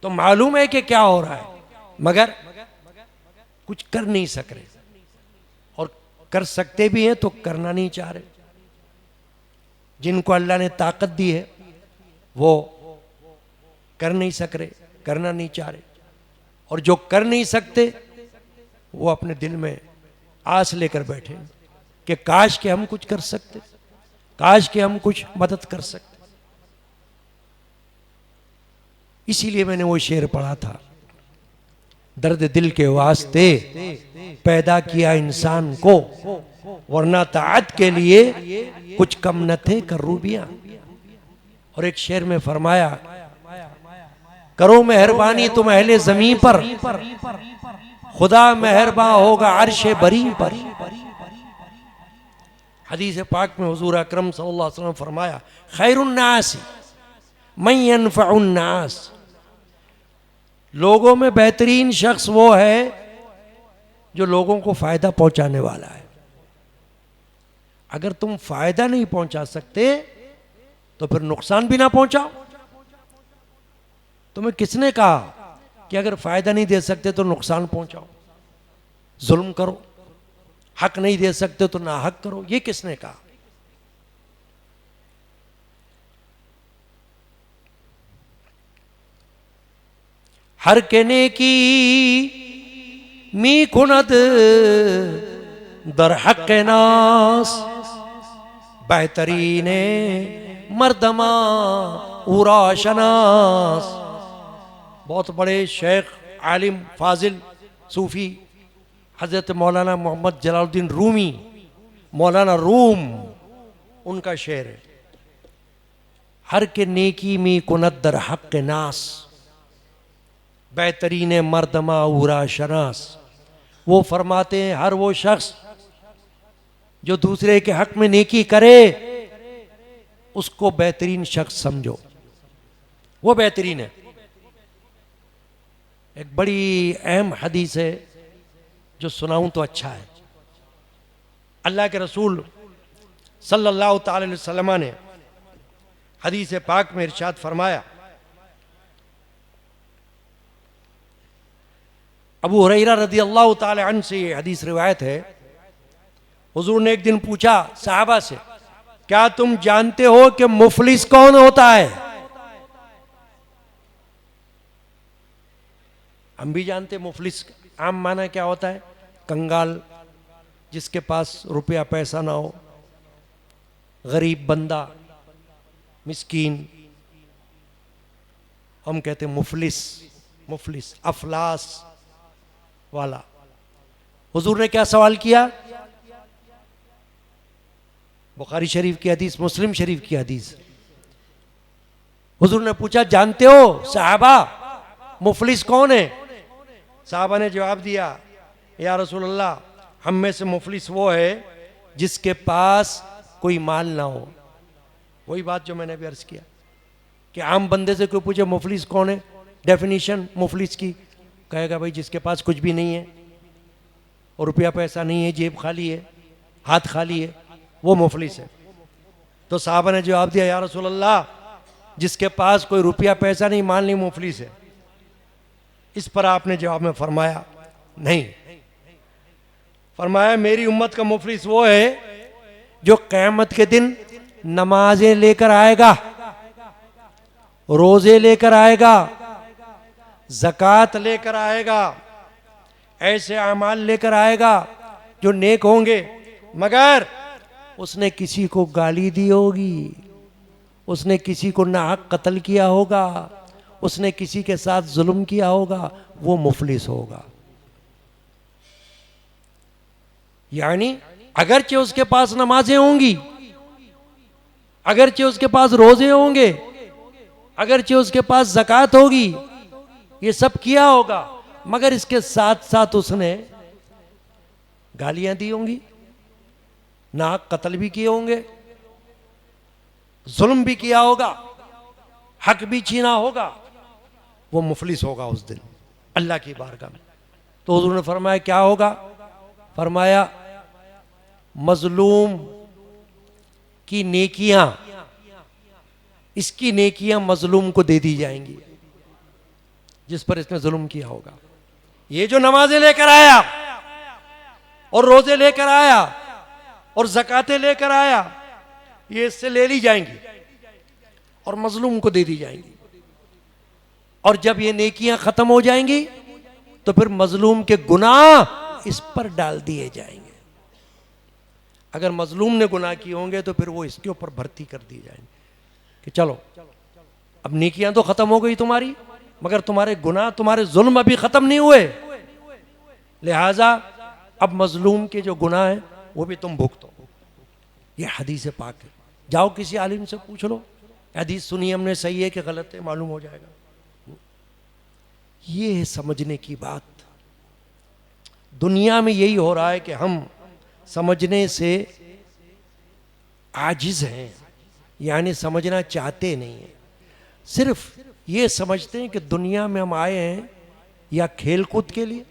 तो मालूम है कि क्या हो रहा है, मगर कुछ कर नहीं सक रहे, और कर सकते भी हैं तो करना नहीं चाह रहे। जिनको अल्लाह ने ताकत दी है वो कर नहीं सक रहे, करना नहीं चाह रहे, और जो कर नहीं सकते वो अपने दिल में आस लेकर बैठे कि काश कि हम कुछ कर सकते, काश कि हम कुछ मदद कर सकते। इसीलिए मैंने वो शेर पढ़ा था, दर्द दिल के वास्ते पैदा किया इंसान को, वरना ताअत के लिए कुछ कम न थे करूबियां। और एक शेर में फरमाया, करो मेहरबानी तुम अहले ज़मीं पर, खुदा मेहरबान होगा अर्शे बरी पर। हदीस पाक में हुजूर अकरम सल्लल्लाहु अलैहि वसल्लम फरमाया, खैरुन नास मन यनफउन नास, लोगों में बेहतरीन शख्स वो है जो लोगों को फायदा पहुंचाने वाला है। अगर तुम फायदा नहीं पहुंचा सकते तो फिर नुकसान भी ना पहुंचाओ। तुम्हें किसने कहा कि अगर फायदा नहीं दे सकते तो नुकसान पहुंचाओ, जुल्म करो, हक नहीं दे सकते तो ना हक करो, ये किसने कहा? हर कहने की मी कुनद दर हक नास, बेहतरीन मर्दमा उरा शनास। बहुत बड़े शेख आलिम फाजिल सूफी हजरत मौलाना मोहम्मद जलालुद्दीन रूमी, मौलाना रूम, उनका शेर है, हर के नेकी में कुनद दर हक नास, बेहतरीन मर्दमा उरा शनास। वो फरमाते हैं हर वो शख्स जो दूसरे के हक में नेकी करे उसको बेहतरीन शख्स समझो, वो बेहतरीन है। एक बड़ी अहम हदीस है जो सुनाऊं तो अच्छा है। अल्लाह के रसूल सल्लल्लाहु अलैहि वसल्लम ने हदीस पाक में इरशाद फरमाया, अबू हुरैरा रज़ी अल्लाह ताला अन्हु से ये हदीस रिवायत है, हुजूर ने एक दिन पूछा सहाबा से, क्या तुम जानते हो कि मुफलिस कौन होता है? हम भी जानते मुफलिस आम माना क्या होता है, कंगाल, जिसके पास रुपया पैसा ना हो, गरीब बंदा, मिस्कीन, हम कहते मुफलिस, मुफलिस अफलास वाला। हुजूर ने क्या सवाल किया? बुखारी शरीफ की हदीस, मुस्लिम शरीफ की हदीस। हुजूर ने पूछा जानते हो साहबा मुफलिस कौन है? साहबा ने जवाब दिया, या रसूल अल्लाह, हम में से मुफलिस वो है जिसके पास कोई माल ना हो। वही बात जो मैंने अभी अर्ज किया कि आम बंदे से कोई पूछे मुफलिस कौन है, डेफिनेशन मुफलिस की, कहेगा भाई जिसके पास कुछ भी नहीं है और रुपया पैसा नहीं है, जेब खाली है, हाथ खाली है, वो मुफलिस है। तो साहबा ने जवाब दिया, या रसूल अल्लाह, जिसके पास कोई रुपया पैसा नहीं, मान ली मुफलिस है। इस पर आपने जवाब में फरमाया नहीं, फरमाया मेरी उम्मत का मुफलिस वो है जो क़यामत के दिन नमाजें लेकर आएगा, रोजे लेकर आएगा, ज़कात लेकर आएगा, ऐसे अमाल लेकर आएगा जो नेक होंगे, मगर उसने किसी को गाली दी होगी, उसने किसी को नाहक कत्ल किया होगा, उसने किसी के साथ जुल्म किया होगा, वो मुफलिस होगा। यानी अगरचे उसके पास नमाजें होंगी, अगरचे उसके पास रोजे होंगे, अगरचे उसके पास ज़कात होगी, ये सब किया होगा, मगर इसके साथ साथ उसने गालियां दी होंगी, नाहक कत्ल भी किए होंगे, जुल्म भी किया होगा, हक भी छीना होगा, वो मुफलिस होगा उस दिन अल्लाह की बारगाह में। तो हुज़ूर ने फरमाया क्या होगा? फरमाया मजलूम की नेकियां, इसकी नेकियां मजलूम को दे दी जाएंगी जिस पर इसने जुल्म किया होगा। ये जो नमाजें लेकर आया और रोजे लेकर आया और ज़कातें लेकर आया, ये इससे ले ली जाएंगी और मजलूम को दे दी जाएंगी। और जब ये नेकियां खत्म हो जाएंगी तो फिर मजलूम के गुनाह इस पर डाल दिए जाएंगे। अगर मजलूम ने गुनाह किए होंगे तो फिर वो इसके ऊपर भर्ती कर दी जाएंगे कि चलो अब नेकियां तो खत्म हो गई तुम्हारी, मगर तुम्हारे गुनाह, तुम्हारे जुल्म अभी खत्म नहीं हुए, लिहाजा अब मजलूम के जो गुनाह हैं वो भी तुम भुगतो। ये हदीस पाक है, जाओ किसी आलिम से पूछ लो, हदीस सुनी हमने, सही है कि गलत है, मालूम हो जाएगा। ये है समझने की बात। दुनिया में यही हो रहा है कि हम समझने से आजिज हैं, यानी समझना चाहते नहीं हैं, सिर्फ ये समझते हैं कि दुनिया में हम आए हैं या खेल कूद के लिए,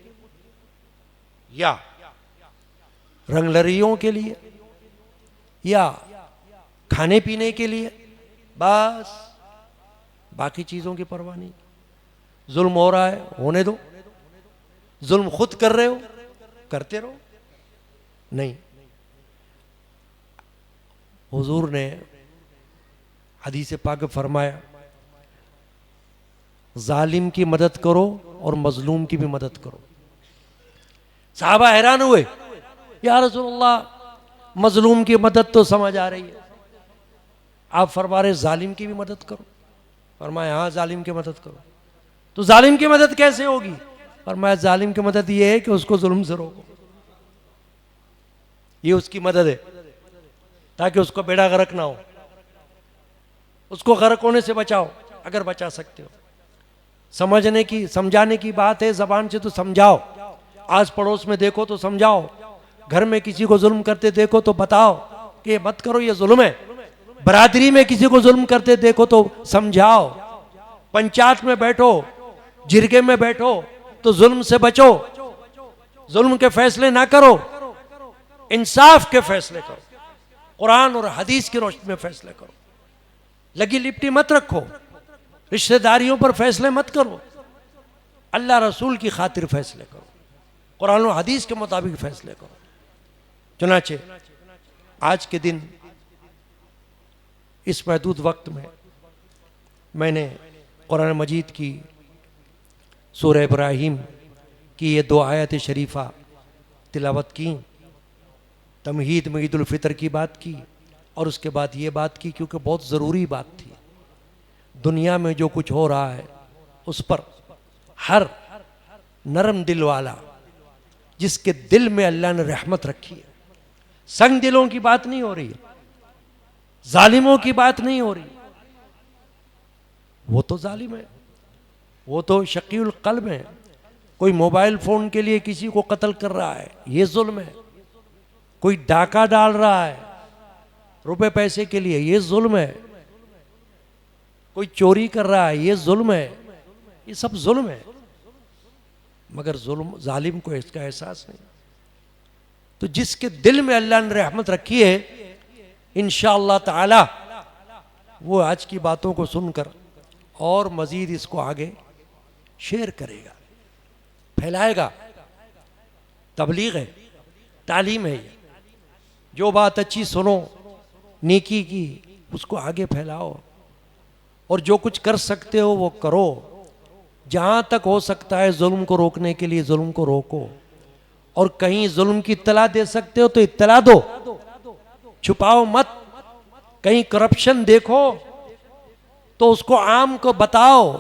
या रंगलरियों के लिए, या खाने पीने के लिए, बस बाकी चीज़ों की परवाह नहीं। जुल्म हो रहा है, होने दो, जुल्म खुद कर रहे हो, करते रहो। नहीं, हुजूर ने हदीस पाक में फरमाया जालिम की मदद करो और मजलूम की भी मदद करो। साहबा हैरान हुए, या रसूलल्लाह मजलूम की मदद तो समझ आ रही है, आप फरमा रहे जालिम की भी मदद करो। फरमाया हाँ, जालिम की मदद करो। तो जालिम की मदद कैसे होगी? फरमाया जालिम की मदद ये है कि उसको जुल्म से रोको, ये उसकी मदद है ताकि उसको बेड़ा गर्क ना हो, उसको गर्क होने से बचाओ अगर बचा सकते हो। समझने की, समझाने की बात है, जबान से तो समझाओ, आस पड़ोस में देखो तो समझाओ, घर में किसी को जुल्म करते देखो तो बताओ कि ये मत करो, ये जुल्म है। बरादरी में किसी को जुल्म करते देखो तो समझाओ, पंचायत में बैठो, जिरगे में बैठो तो जुल्म से बचो, जुल्म के फैसले ना करो, इंसाफ के फैसले करो, कुरान और हदीस की रोशनी में फैसले करो। लगी लिपटी मत रखो, रिश्तेदारियों पर फैसले मत करो, अल्लाह रसूल की खातिर फैसले करो, कुरान और हदीस के मुताबिक फैसले करो। चुनाचे आज के दिन इस महदूद वक्त में मैंने कुरान मजीद की सूरह इब्राहीम की ये 2 आयत शरीफा तिलावत की, तमहीद में ईद उल फितर की बात की, और उसके बाद ये बात की क्योंकि बहुत ज़रूरी बात थी। दुनिया में जो कुछ हो रहा है उस पर हर नरम दिल वाला, जिसके दिल में अल्लाह ने रहमत रखी है, संग दिलों की बात नहीं हो रही, जालिमों की बात नहीं हो रही, वो तो जालिम है, वो तो शकीउल कल्ब है। कोई मोबाइल फोन के लिए किसी को कत्ल कर रहा है, ये जुल्म है। कोई डाका डाल रहा है रुपए पैसे के लिए, ये जुल्म है। कोई चोरी कर रहा है, ये जुल्म है। ये सब जुल्म है। मगर जुल्म जालिम को इसका एहसास नहीं। तो जिसके दिल में अल्लाह ने रहमत रखी है, इंशाअल्लाह ताला वो आज की बातों को सुनकर और मजीद इसको आगे शेयर करेगा, फैलाएगा। तबलीग है, तालीम है ये। जो बात अच्छी सुनो नेकी की, उसको आगे फैलाओ, और जो कुछ कर सकते हो वो करो। जहाँ तक हो सकता है जुल्म को रोकने के लिए जुल्म को रोको, और कहीं जुल्म की इत्तला दे सकते हो तो इत्तला दो, छुपाओ मत। कहीं करप्शन देखो तो उसको आम को बताओ,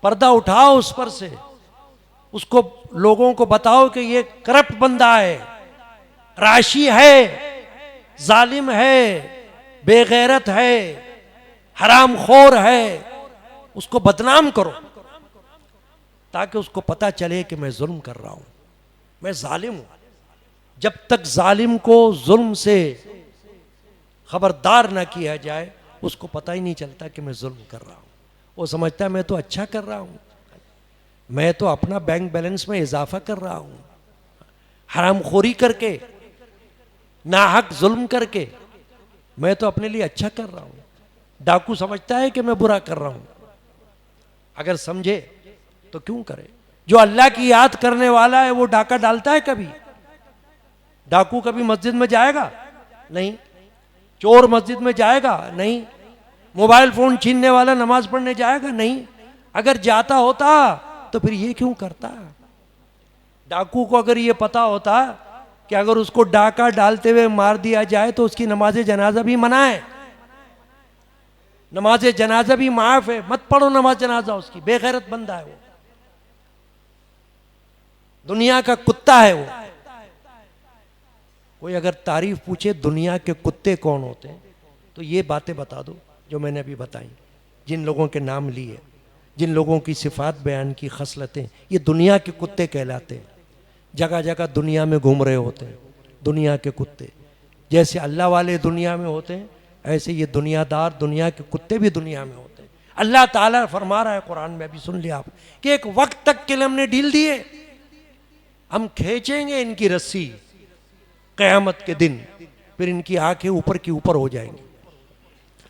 पर्दा उठाओ उस पर से, उसको लोगों को बताओ कि ये करप्ट बंदा है, राशि है, जालिम है, बेगैरत है, हरामखोर है। उसको बदनाम करो ताकि उसको पता चले कि मैं जुल्म कर रहा हूं, मैं जालिम हूं। जब तक जालिम को जुल्म से खबरदार ना किया जाए, उसको पता ही नहीं चलता कि मैं जुल्म कर रहा हूं। वो समझता है मैं तो अच्छा कर रहा हूं, मैं तो अपना बैंक बैलेंस में इजाफा कर रहा हूं। हरामखोरी करके, नाहक जुल्म करके मैं तो अपने लिए अच्छा कर रहा हूं। डाकू समझता है कि मैं बुरा कर रहा हूं। अगर समझे तो क्यों करे। जो अल्लाह की याद करने वाला है वो डाका डालता है कभी? डाकू कभी मस्जिद में जाएगा? नहीं। चोर मस्जिद में जाएगा? नहीं। मोबाइल फोन छीनने वाला नमाज पढ़ने जाएगा? नहीं। अगर जाता होता तो फिर ये क्यों करता? डाकू को अगर ये पता होता कि अगर उसको डाका डालते हुए मार दिया जाए तो उसकी नमाज जनाजा भी मना है, नमाज जनाजा भी माफ है, मत पढ़ो नमाज जनाजा उसकी, बेगैरत बंदा है वो, दुनिया का कुत्ता है वो। कोई अगर तारीफ पूछे दुनिया के कुत्ते कौन होते हैं तो ये बातें बता दो जो मैंने अभी बताई, जिन लोगों के नाम लिए, जिन लोगों की सिफात बयान की, खसलतें, ये दुनिया के कुत्ते कहलाते हैं। जगह जगह दुनिया में घूम रहे होते हैं दुनिया के कुत्ते। जैसे अल्लाह वाले दुनिया में होते हैं, ऐसे ये दुनियादार, दुनिया के कुत्ते भी दुनिया में होते हैं। अल्लाह ताला फरमा रहा है कुरान में, अभी सुन लिया आप, कि एक वक्त तक के लिए हमने ढील दिए, हम खींचेंगे इनकी रस्सी क़यामत के दिन, फिर इनकी आंखें ऊपर की ऊपर हो जाएंगी।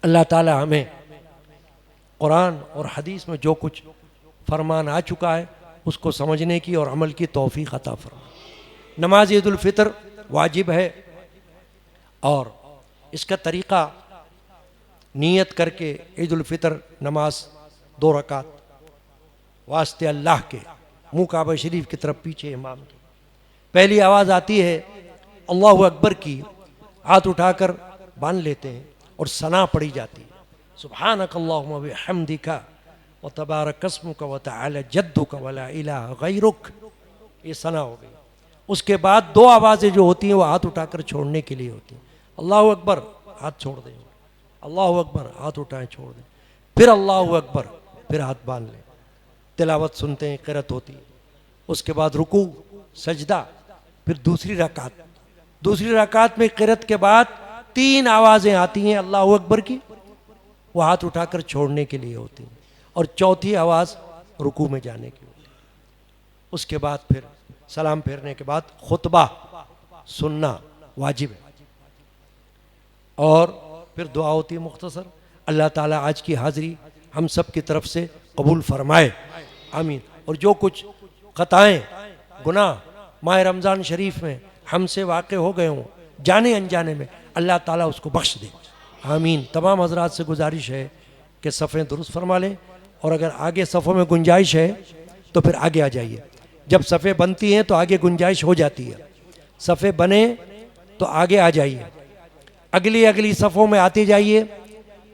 अल्लाह ताला हमें कुरान और हदीस में जो कुछ फरमान आ चुका है उसको समझने की और अमल की तौफीक अता फरमा। नमाज ईद उल फितर वाजिब है, और इसका तरीक़ा नियत करके ईद उल फितर नमाज 2 रकात वास्ते अल्लाह के, मुँह काबा शरीफ की तरफ पीछे इमाम की, पहली आवाज़ आती है अल्लाहु अकबर की, हाथ उठाकर बांध लेते हैं और सना पढ़ी जाती है, सुब्हानक अल्लाहुम्मा व बिहम्दिका व तबारक अस्मुका व तआला जद्दुका व ला इलाहा गैरुक। ये सना हो गई। उसके बाद 2 आवाज़ें जो होती हैं वो हाथ उठाकर छोड़ने के लिए होती हैं। अल्लाहु अकबर, हाथ छोड़ दें, अल्लाहु अकबर, हाथ उठाएं छोड़ दें, फिर अल्लाहु अकबर, फिर हाथ बांध लें, तिलावत सुनते हैं, क़िरात होती है। उसके बाद रुकू, सजदा, फिर दूसरी रकात में क़िरात के बाद 3 आवाज़ें आती हैं अल्लाहु अकबर की, वो हाथ उठाकर छोड़ने के लिए होती हैं, और चौथी आवाज़ रुकू में जाने की होती है। उसके बाद फिर सलाम फेरने के बाद खुतबा सुनना वाजिब है, और फिर दुआ होती है मुख्तसर। अल्लाह ताला आज की हाज़िरी हम सब की तरफ से कबूल फरमाए, आमीन। और जो कुछ ख़ताएँ, गुनाह माह रमज़ान शरीफ में हमसे वाक़े हो गए हों जाने अनजाने में, अल्लाह ताला उसको बख्श दे, आमीन। तमाम हज़रात से गुजारिश है कि सफ़ें दुरुस्त फरमा लें, और अगर आगे सफ़ों में गुंजाइश है तो फिर आगे आ जाइए। जब सफ़ें बनती हैं तो आगे गुंजाइश हो जाती है, सफ़ें बने तो आगे आ जाइए, अगली सफ़ों में आते जाइए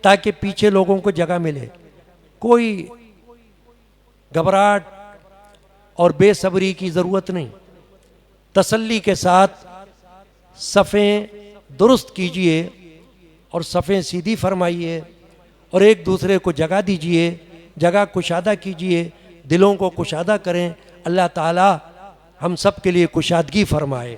ताकि पीछे लोगों को जगह मिले। कोई घबराहट और बेसब्री की ज़रूरत नहीं, तसल्ली के साथ सफ़ें दुरुस्त कीजिए और सफ़ें सीधी फरमाइए, और एक दूसरे को जगह दीजिए, जगह कुशादा कीजिए, दिलों को कुशादा करें। अल्लाह ताला हम सब के लिए कुशादगी फरमाए।